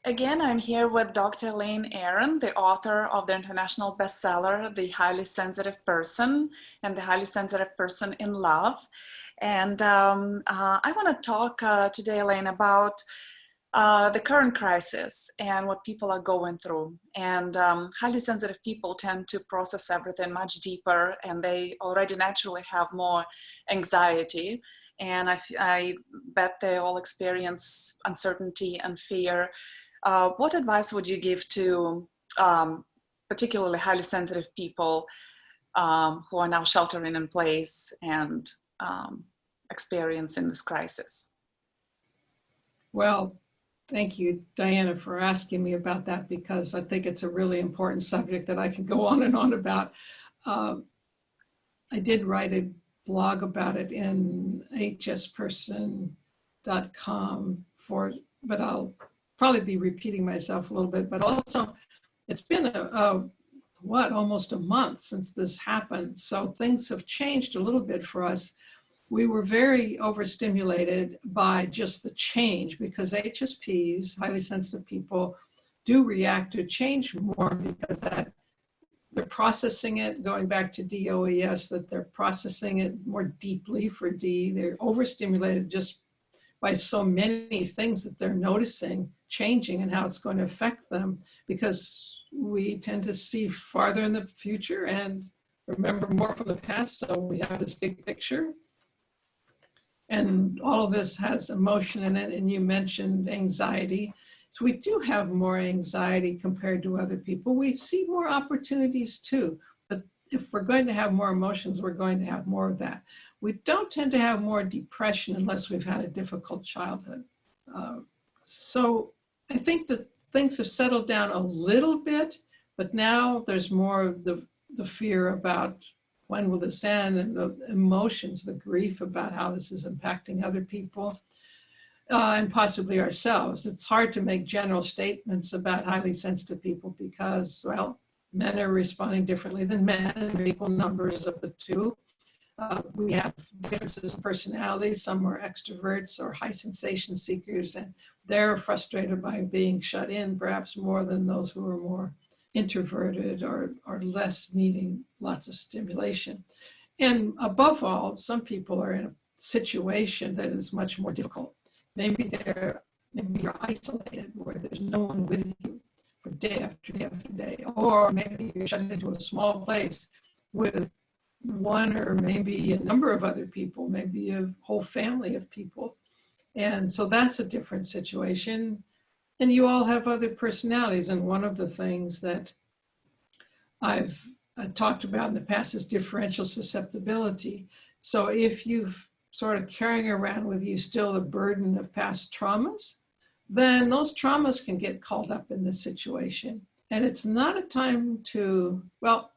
Again, I'm here with Dr. Elaine Aron, the author of the international bestseller, The Highly Sensitive Person and the Highly Sensitive Person in Love. And I want to talk today, Elaine, about the current crisis and what people are going through. And highly sensitive people tend to process everything much deeper, and they already naturally have more anxiety. And I bet they all experience uncertainty and fear. What advice would you give to particularly highly sensitive people who are now sheltering in place and experiencing this crisis? Well, thank you, Diana, for asking me about that, because I think it's a really important subject that I can go on and on about. I did write a blog about it in hsperson.com, but I'll probably be repeating myself a little bit. But also, it's been almost a month since this happened, so things have changed a little bit for us. We were very overstimulated by just the change, because HSPs, highly sensitive people, do react to change more because that they're processing it, going back to DOES, that they're processing it more deeply for D. They're overstimulated just by so many things that they're noticing changing and how it's going to affect them, because we tend to see farther in the future and remember more from the past. So we have this big picture. And all of this has emotion in it. And you mentioned anxiety. So we do have more anxiety compared to other people. We see more opportunities too. But if we're going to have more emotions, we're going to have more of that. We don't tend to have more depression unless we've had a difficult childhood. So I think that things have settled down a little bit, but now there's more of the fear about when will this end, and the emotions, the grief about how this is impacting other people and possibly ourselves. It's hard to make general statements about highly sensitive people because, well, men are responding differently than men in equal numbers of the two. We have differences in personality. Some are extroverts or high sensation seekers, and they're frustrated by being shut in perhaps more than those who are more introverted or less needing lots of stimulation. And above all, some people are in a situation that is much more difficult. Maybe you're isolated where there's no one with you for day after day after day, or maybe you're shut into a small place with one or maybe a number of other people, maybe a whole family of people. And so that's a different situation. And you all have other personalities. And one of the things that I've talked about in the past is differential susceptibility. So if you've sort of carrying around with you still the burden of past traumas, then those traumas can get called up in this situation. And it's not a time to, well,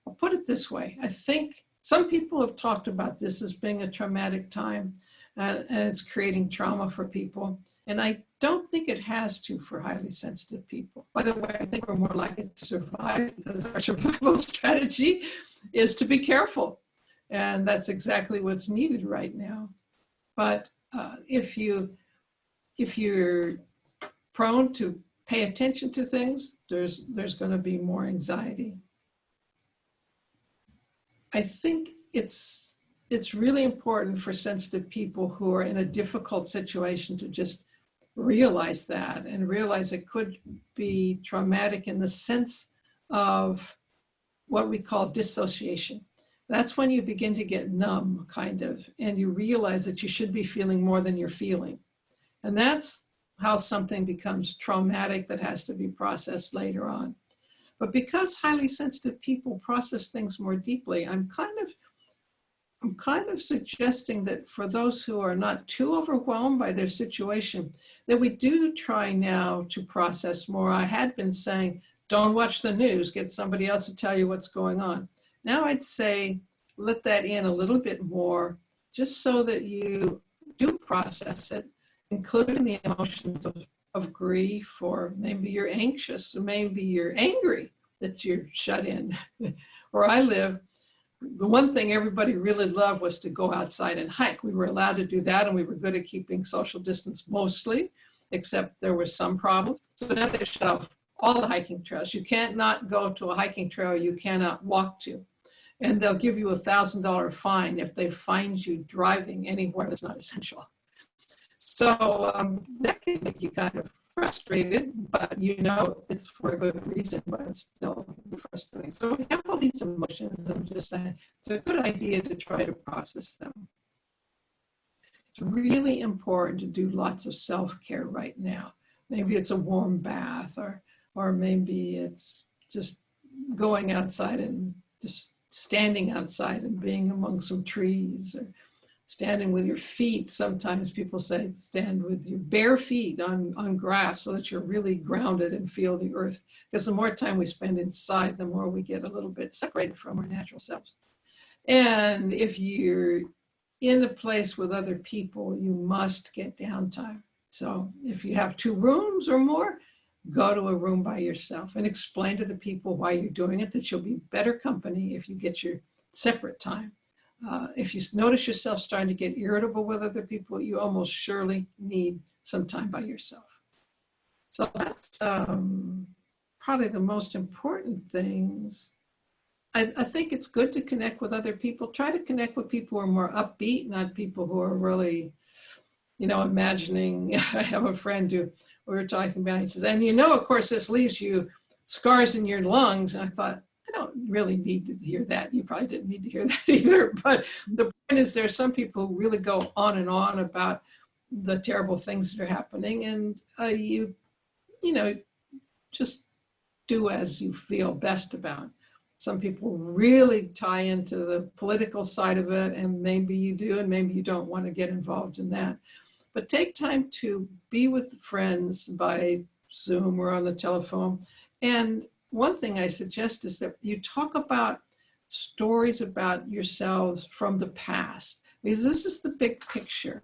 I'll put it this way. I think some people have talked about this as being a traumatic time, and it's creating trauma for people. And I don't think it has to for highly sensitive people. By the way, I think we're more likely to survive because our survival strategy is to be careful. And that's exactly what's needed right now. But if you're prone to pay attention to things, there's going to be more anxiety. I think it's really important for sensitive people who are in a difficult situation to just realize that and realize it could be traumatic in the sense of what we call dissociation. That's when you begin to get numb, kind of, and you realize that you should be feeling more than you're feeling. And that's how something becomes traumatic that has to be processed later on. But because highly sensitive people process things more deeply, I'm kind of suggesting that for those who are not too overwhelmed by their situation, that we do try now to process more. I had been saying, don't watch the news, get somebody else to tell you what's going on. Now I'd say, let that in a little bit more, just so that you do process it, including the emotions of grief, or maybe you're anxious, or maybe you're angry that you're shut in. Where I live, the one thing everybody really loved was to go outside and hike. We were allowed to do that, and we were good at keeping social distance mostly. except there were some problems. So now they shut off all the hiking trails. You can't not go to a hiking trail you cannot walk to. And they'll give you $1,000 fine if they find you driving anywhere that's not essential. So that can make you kind of frustrated, but you know it's for a good reason, but it's still frustrating. So we have all these emotions. I'm just saying it's a good idea to try to process them. It's really important to do lots of self-care right now. Maybe it's a warm bath, or maybe it's just going outside and just standing outside and being among some trees, or standing with your feet. Sometimes people say stand with your bare feet on grass so that you're really grounded and feel the earth. Because the more time we spend inside, the more we get a little bit separated from our natural selves. And if you're in a place with other people, you must get downtime. So if you have 2 rooms or more, go to a room by yourself and explain to the people why you're doing it, that you'll be better company if you get your separate time. If you notice yourself starting to get irritable with other people, you almost surely need some time by yourself. So that's probably the most important things. I think it's good to connect with other people. Try to connect with people who are more upbeat, not people who are really, imagining. I have a friend who we were talking about, he says, and of course, this leaves you scars in your lungs. And I thought, I don't really need to hear that. You probably didn't need to hear that either. But the point is, there are some people who really go on and on about the terrible things that are happening. And you just do as you feel best about. Some people really tie into the political side of it, and maybe you do, and maybe you don't want to get involved in that. But take time to be with friends by Zoom or on the telephone. And one thing I suggest is that you talk about stories about yourselves from the past, because this is the big picture.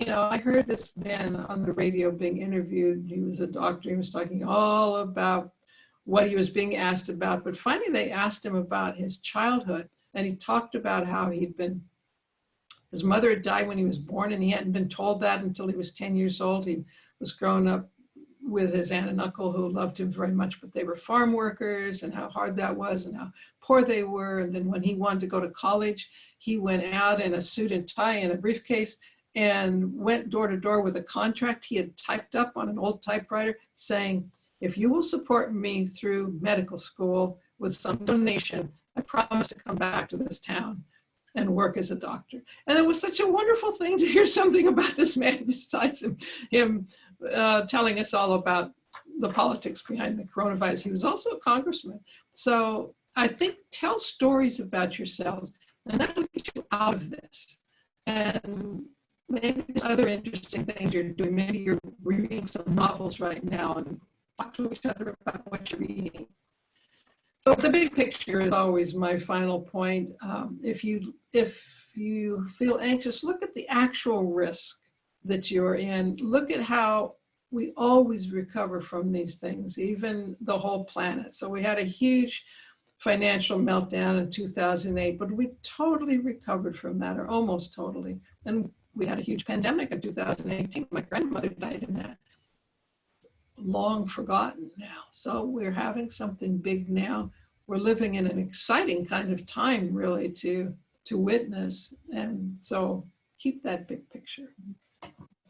I heard this man on the radio being interviewed. He was a doctor. He was talking all about what he was being asked about. But finally, they asked him about his childhood. And he talked about how his mother had died when he was born, and he hadn't been told that until he was 10 years old. He was growing up with his aunt and uncle who loved him very much, but they were farm workers, and how hard that was and how poor they were. And then when he wanted to go to college, he went out in a suit and tie and a briefcase and went door to door with a contract he had typed up on an old typewriter saying, if you will support me through medical school with some donation, I promise to come back to this town and work as a doctor. And it was such a wonderful thing to hear something about this man besides him telling us all about the politics behind the coronavirus. He was also a congressman. So I think tell stories about yourselves, and that will get you out of this. And maybe there's other interesting things you're doing. Maybe you're reading some novels right now and talk to each other about what you're reading. So the big picture is always my final point. If you feel anxious, look at the actual risk that you're in. Look at how we always recover from these things, even the whole planet. So we had a huge financial meltdown in 2008, but we totally recovered from that, or almost totally. And we had a huge pandemic in 2018. My grandmother died in that. Long forgotten now. So we're having something big now. We're living in an exciting kind of time, really, to witness. And so keep that big picture.